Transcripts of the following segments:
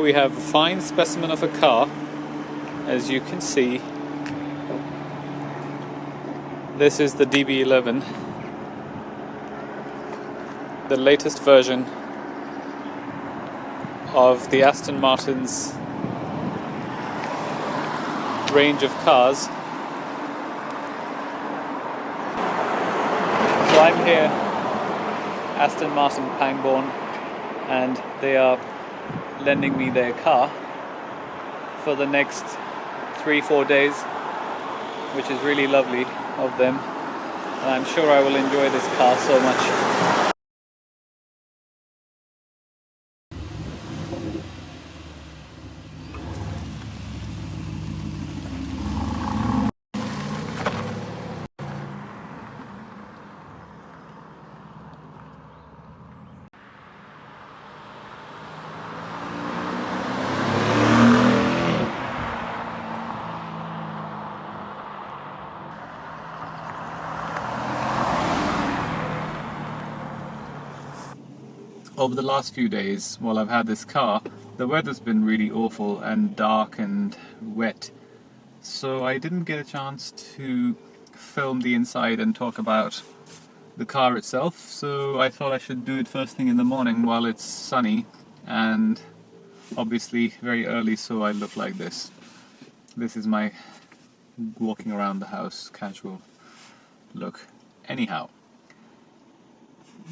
we have a fine specimen of a car. As you can see, this is the DB11, the latest version of the Aston Martin's range of cars. So I'm here, Aston Martin Pangbourne, and they are lending me their car for the next 3-4 days, which is really lovely of them, and I'm sure I will enjoy this car so much. Over the last few days, while I've had this car, the weather's been really awful and dark and wet, so I didn't get a chance to film the inside and talk about the car itself, so I thought I should do it first thing in the morning while it's sunny and obviously very early, so I look like this. This is my walking around the house casual look. Anyhow,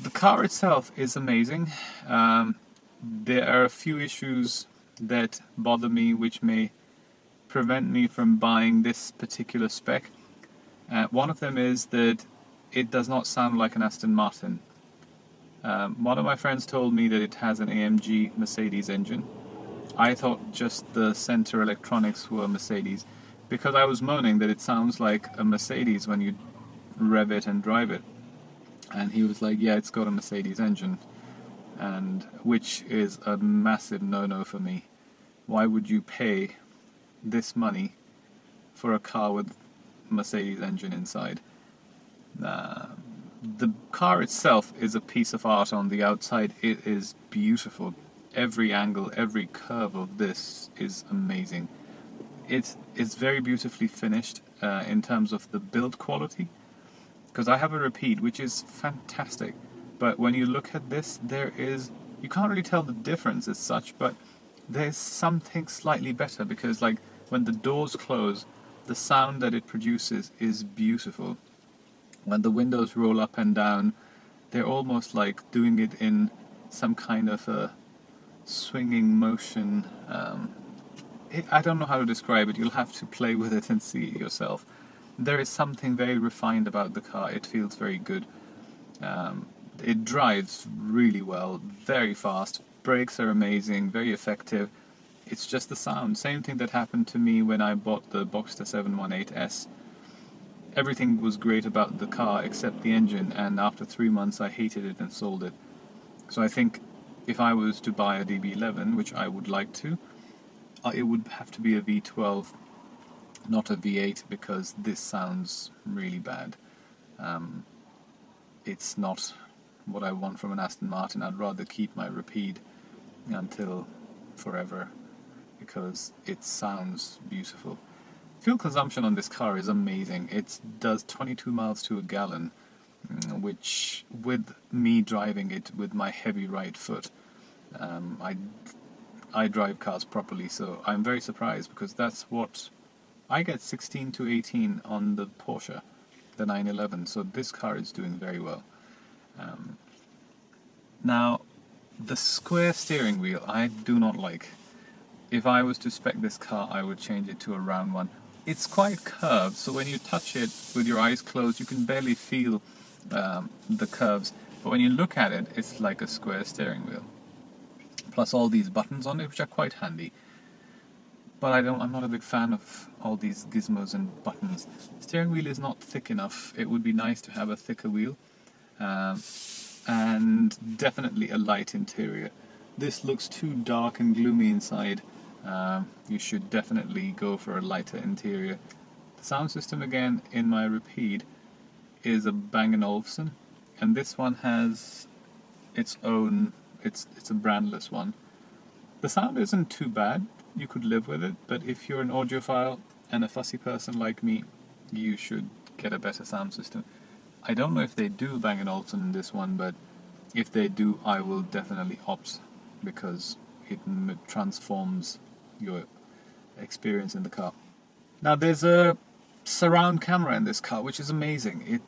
the car itself is amazing. There are a few issues that bother me which may prevent me from buying this particular spec. One of them is that it does not sound like an Aston Martin. One of my friends told me that it has an AMG Mercedes engine. I thought just the center electronics were Mercedes, because I was moaning that it sounds like a Mercedes when you rev it and drive it. And he was like, yeah, it's got a Mercedes engine, and which is a massive no-no for me. Why would you pay this money for a car with Mercedes engine inside? The car itself is a piece of art on the outside. It is beautiful. Every angle, every curve of this is amazing. It's very beautifully finished in terms of the build quality. Because I have a repeat, which is fantastic, but when you look at this, you can't really tell the difference as such, but there's something slightly better, because like when the doors close, the sound that it produces is beautiful. When the windows roll up and down, they're almost like doing it in some kind of a swinging motion. I don't know how to describe it. You'll have to play with it and see it yourself. There is something very refined about the car. It feels very good. It drives really well, very fast. Brakes are amazing, very effective. It's just the sound. Same thing that happened to me when I bought the Boxster 718S. Everything was great about the car except the engine, and after 3 months I hated it and sold it. So I think if I was to buy a DB11, which I would like to, it would have to be a V12, not a V8, because this sounds really bad. It's not what I want from an Aston Martin. I'd rather keep my repeat until forever, because it sounds beautiful. Fuel consumption on this car is amazing. It does 22 miles to a gallon, which, with me driving it with my heavy right foot, I drive cars properly, so I'm very surprised, because that's what I get 16 to 18 on the Porsche, the 911, so this car is doing very well. Now, the square steering wheel I do not like. If I was to spec this car, I would change it to a round one. It's quite curved, so when you touch it with your eyes closed, you can barely feel the curves, but when you look at it, it's like a square steering wheel. Plus all these buttons on it, which are quite handy. But I'm not a big fan of all these gizmos and buttons. The steering wheel is not thick enough. It would be nice to have a thicker wheel. And definitely a light interior. This looks too dark and gloomy inside. You should definitely go for a lighter interior. The sound system, again, in my repeat, is a Bang & Olufsen. And this one has its own, it's a brandless one. The sound isn't too bad, you could live with it, but if you're an audiophile and a fussy person like me, you should get a better sound system. I don't know if they do Bang & Olufsen in this one, but if they do, I will definitely opt, because it transforms your experience in the car. Now there's a surround camera in this car, which is amazing. It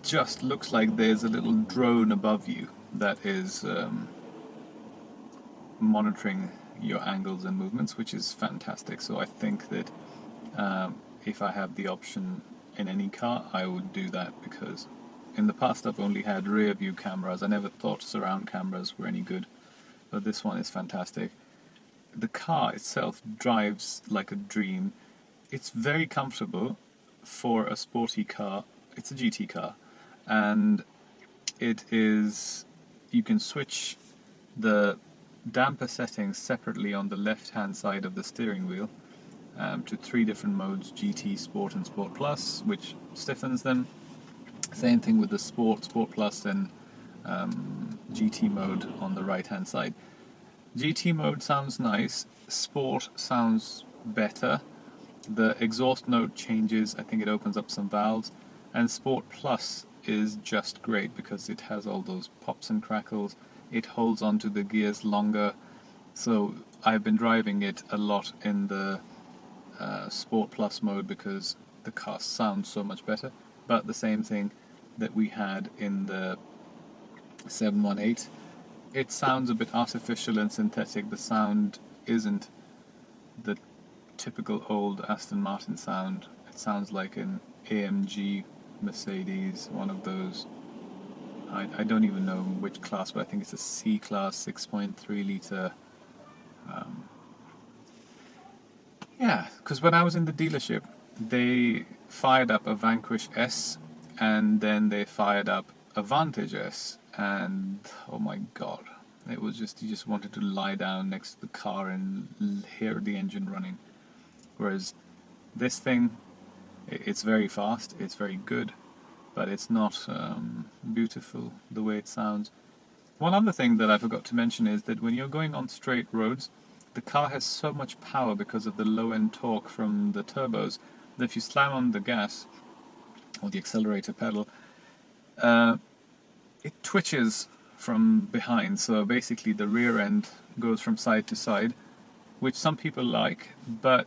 just looks like there's a little drone above you that is monitoring your angles and movements, which is fantastic. So I think that if I have the option in any car, I would do that, because in the past I've only had rear view cameras. I never thought surround cameras were any good, but this one is fantastic. The car itself drives like a dream. It's very comfortable for a sporty car. It's a GT car, and it is, you can switch the damper settings separately on the left hand side of the steering wheel to 3 different modes: GT, Sport and Sport Plus, which stiffens them. Same thing with the Sport, Sport Plus and GT mode on the right hand side. GT mode sounds nice, Sport sounds better, the exhaust note changes, I think it opens up some valves, and Sport Plus is just great because it has all those pops and crackles, it holds onto the gears longer, so I've been driving it a lot in the Sport Plus mode because the car sounds so much better. But the same thing that we had in the 718, it sounds a bit artificial and synthetic. The sound isn't the typical old Aston Martin sound. It sounds like an AMG Mercedes, one of those, I don't even know which class, but I think it's a C-Class 6.3 litre. Yeah, because when I was in the dealership, they fired up a Vanquish S, and then they fired up a Vantage S, and oh my god, it was just, you just wanted to lie down next to the car and hear the engine running. Whereas this thing, it's very fast, it's very good, but it's not beautiful the way it sounds. One other thing that I forgot to mention is that when you're going on straight roads, the car has so much power because of the low-end torque from the turbos that if you slam on the gas or the accelerator pedal, it twitches from behind. So basically the rear end goes from side to side, which some people like, but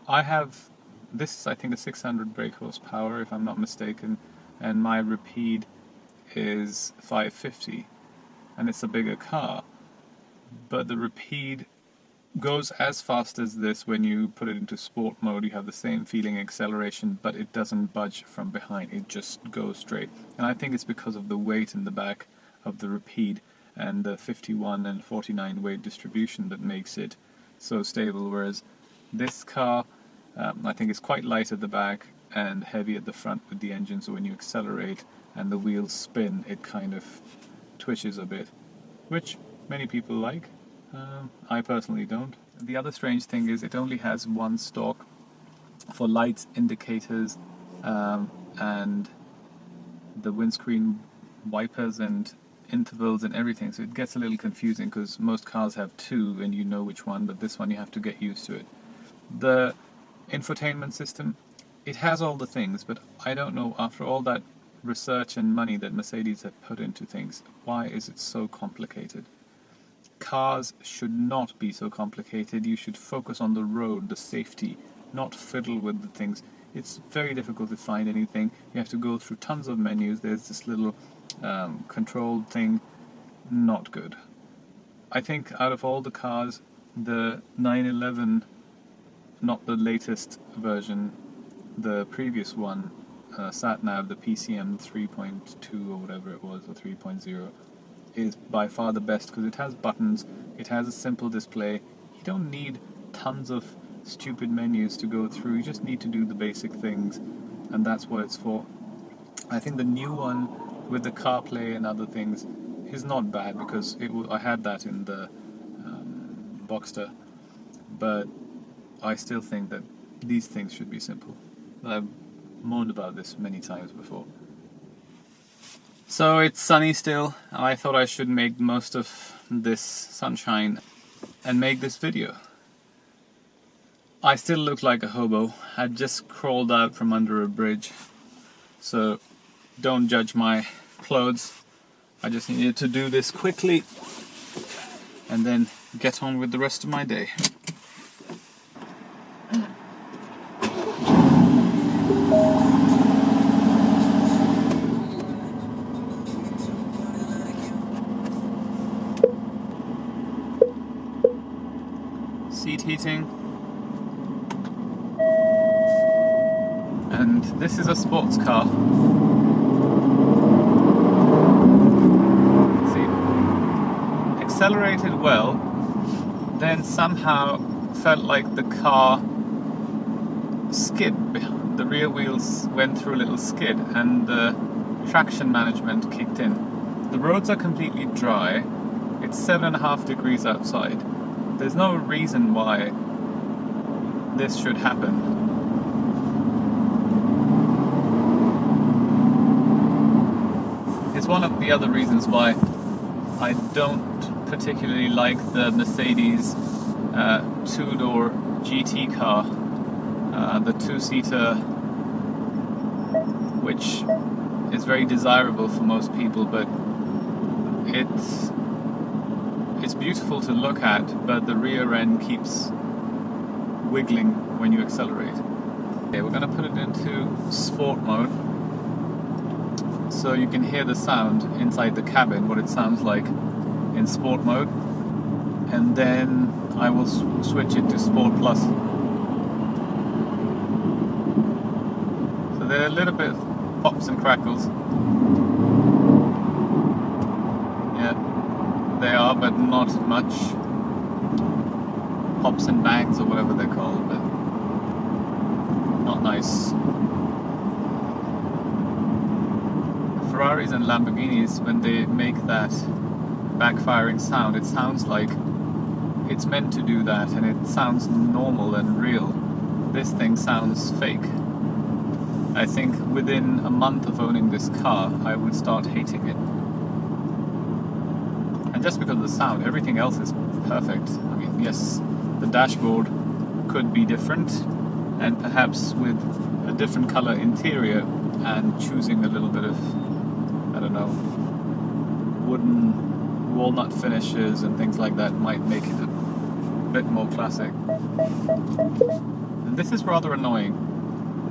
I have, this is I think a 600 brake horsepower if I'm not mistaken, and my Rapide is 550, and it's a bigger car, but the Rapide goes as fast as this. When you put it into sport mode, you have the same feeling acceleration, but it doesn't budge from behind, it just goes straight. And I think it's because of the weight in the back of the Rapide and the 51 and 49 weight distribution that makes it so stable, whereas this car, I think it's quite light at the back and heavy at the front with the engine, so when you accelerate and the wheels spin, it kind of twitches a bit, which many people like. I personally don't. The other strange thing is it only has one stalk for lights, indicators, and the windscreen wipers and intervals and everything, so it gets a little confusing because most cars have 2 and you know which one, but this one you have to get used to it. The infotainment system, it has all the things, but I don't know, after all that research and money that Mercedes have put into things, why is it so complicated? Cars should not be so complicated. You should focus on the road, the safety, not fiddle with the things. It's very difficult to find anything. You have to go through tons of menus. There's this little controlled thing. Not good. I think out of all the cars, the 911, not the latest version, the previous one, sat-nav, the PCM 3.2 or whatever it was, or 3.0, is by far the best because it has buttons, it has a simple display. You don't need tons of stupid menus to go through, you just need to do the basic things, and that's what it's for. I think the new one with the CarPlay and other things is not bad because I had that in the Boxster, but I still think that these things should be simple. I've moaned about this many times before. So it's sunny still. I thought I should make most of this sunshine. and make this video. I still look like a hobo. I just crawled out from under a bridge, so don't judge my clothes. I just needed to do this quickly and then get on with the rest of my day. Seat heating. And this is a sports car. See, accelerated well, then somehow felt like the car skid. The rear wheels went through a little skid and the traction management kicked in. The roads are completely dry. It's 7.5 degrees outside. There's no reason why this should happen. It's one of the other reasons why I don't particularly like the Mercedes two-door GT car, the two-seater, which is very desirable for most people, but it's beautiful to look at, but the rear end keeps wiggling when you accelerate. Okay, we're going to put it into sport mode, so you can hear the sound inside the cabin, what it sounds like in sport mode, and then I will switch it to Sport Plus. So there are a little bit of pops and crackles. Yeah, they are, but not much. Pops and bangs or whatever they're called, but not nice. Ferraris and Lamborghinis, when they make that backfiring sound, it sounds like it's meant to do that, and it sounds normal and real. This thing sounds fake. I think within a month of owning this car, I would start hating it. And just because of the sound, everything else is perfect. I mean, yes, the dashboard could be different, and perhaps with a different color interior and choosing a little bit of, I don't know, wooden walnut finishes and things like that might make it a bit more classic. And this is rather annoying.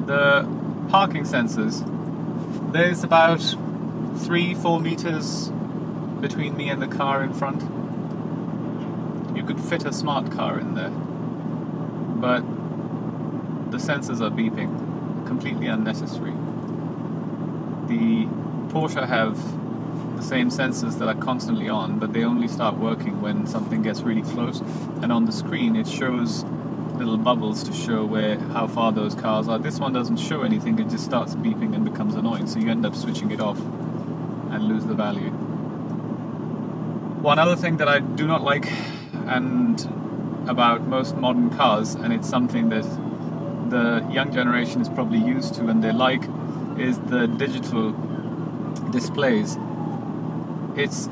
The parking sensors, there's about 3-4 meters between me and the car in front. You could fit a smart car in there, but the sensors are beeping, completely unnecessary. The Porsche have the same sensors that are constantly on, but they only start working when something gets really close, and on the screen it shows little bubbles to show how far those cars are. This one doesn't show anything, it just starts beeping and becomes annoying, so you end up switching it off and lose the value. One other thing that I do not like about most modern cars, and it's something that the young generation is probably used to and they like, is the digital displays.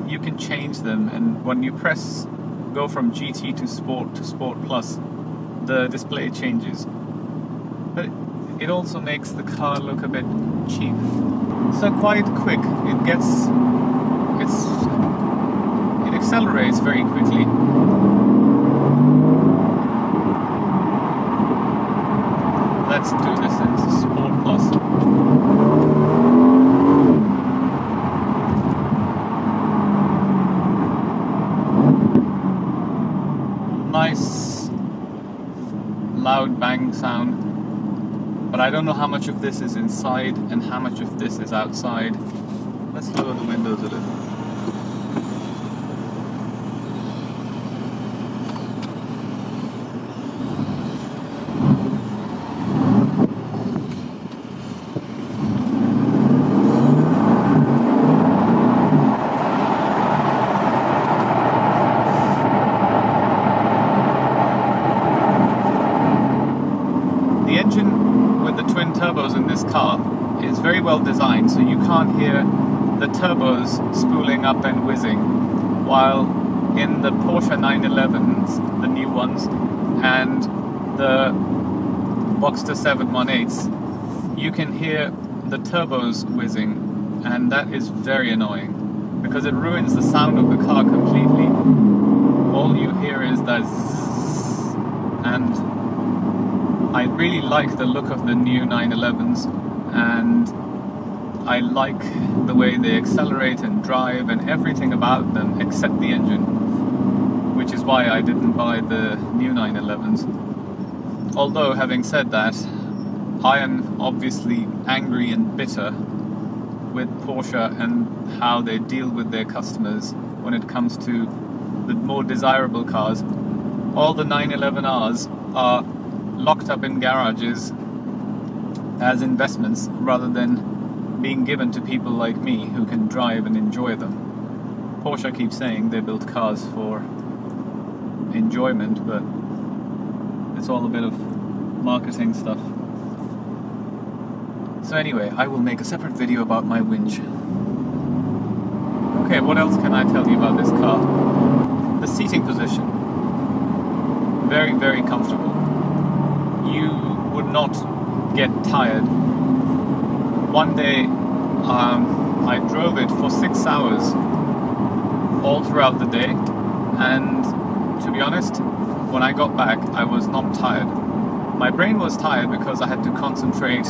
You can change them, and when you go from GT to Sport Plus, the display changes. But it also makes the car look a bit cheap. So quite quick. It accelerates very quickly. Let's do this in Sport Plus. Nice loud bang sound, but I don't know how much of this is inside and how much of this is outside. Let's lower the windows a little. Turbos in this car is very well designed, so you can't hear the turbos spooling up and whizzing, while in the Porsche 911s, the new ones, and the Boxster 718s, you can hear the turbos whizzing, and that is very annoying because it ruins the sound of the car completely. All you hear is that zzz, and I really like the look of the new 911s, and I like the way they accelerate and drive and everything about them except the engine, which is why I didn't buy the new 911s. Although, having said that, I am obviously angry and bitter with Porsche and how they deal with their customers when it comes to the more desirable cars. All the 911Rs are locked up in garages as investments rather than being given to people like me who can drive and enjoy them. Porsche keeps saying they build cars for enjoyment, but it's all a bit of marketing stuff. So anyway, I will make a separate video about my winch. Okay, what else can I tell you about this car? The seating position. Very, very comfortable. You would not get tired. One day, I drove it for 6 hours all throughout the day, and to be honest, when I got back, I was not tired. My brain was tired because I had to concentrate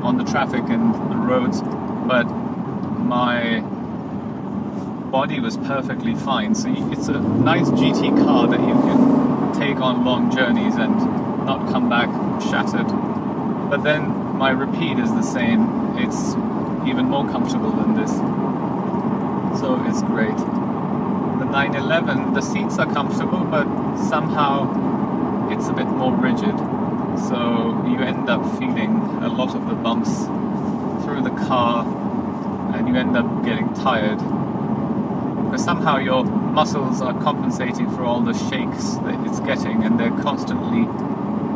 on the traffic and the roads, but my body was perfectly fine. So it's a nice GT car that you can take on long journeys and not come back shattered. But then my repeat is the same. It's even more comfortable than this, so it's great. The 911, the seats are comfortable, but somehow it's a bit more rigid, so you end up feeling a lot of the bumps through the car, and you end up getting tired because somehow your muscles are compensating for all the shakes that it's getting, and they're constantly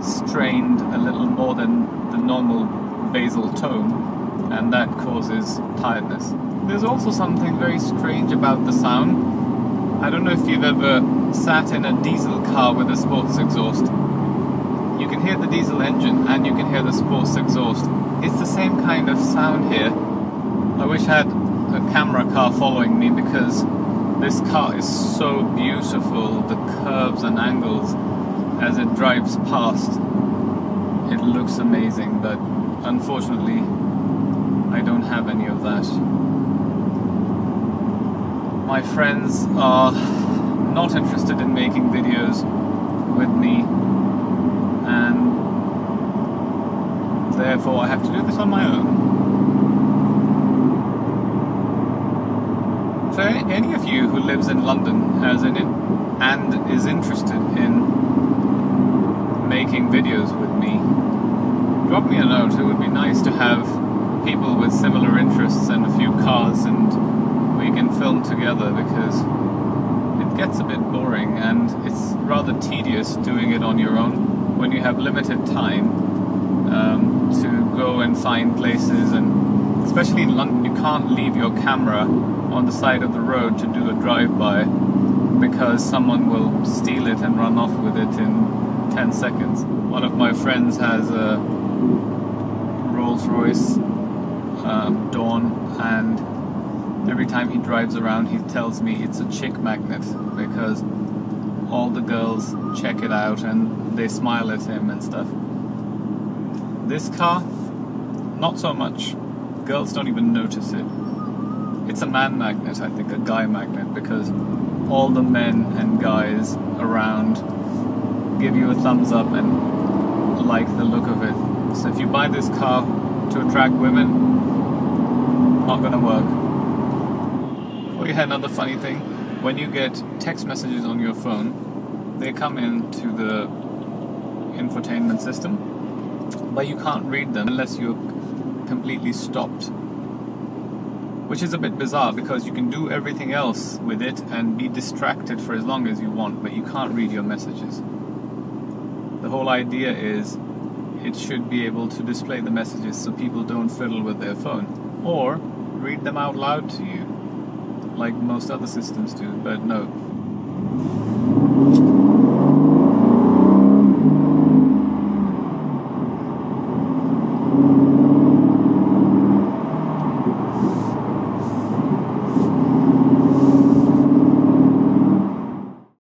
strained a little more than the normal basal tone, and that causes tiredness. There's also something very strange about the sound. I don't know if you've ever sat in a diesel car with a sports exhaust. You can hear the diesel engine and you can hear the sports exhaust. It's the same kind of sound here. I wish I had a camera car following me because this car is so beautiful. The curves and angles as it drives past, it looks amazing, but unfortunately I don't have any of that. My friends are not interested in making videos with me, and therefore I have to do this on my own. For any of you who lives in London and is interested in making videos with me, drop me a note. It would be nice to have people with similar interests and a few cars, and we can film together, because it gets a bit boring and it's rather tedious doing it on your own when you have limited time to go and find places, and especially in London you can't leave your camera on the side of the road to do a drive-by because someone will steal it and run off with it in 10 seconds. One of my friends has a Rolls-Royce Dawn, and every time he drives around he tells me it's a chick magnet because all the girls check it out and they smile at him and stuff. This car, not so much. Girls don't even notice it. It's a man magnet, I think, a guy magnet, because all the men and guys around give you a thumbs up and like the look of it. So if you buy this car to attract women, not gonna work. Oh yeah, another funny thing, when you get text messages on your phone, they come into the infotainment system, but you can't read them unless you're completely stopped, which is a bit bizarre because you can do everything else with it and be distracted for as long as you want, but you can't read your messages. The whole idea is it should be able to display the messages so people don't fiddle with their phone, or read them out loud to you like most other systems do, but no.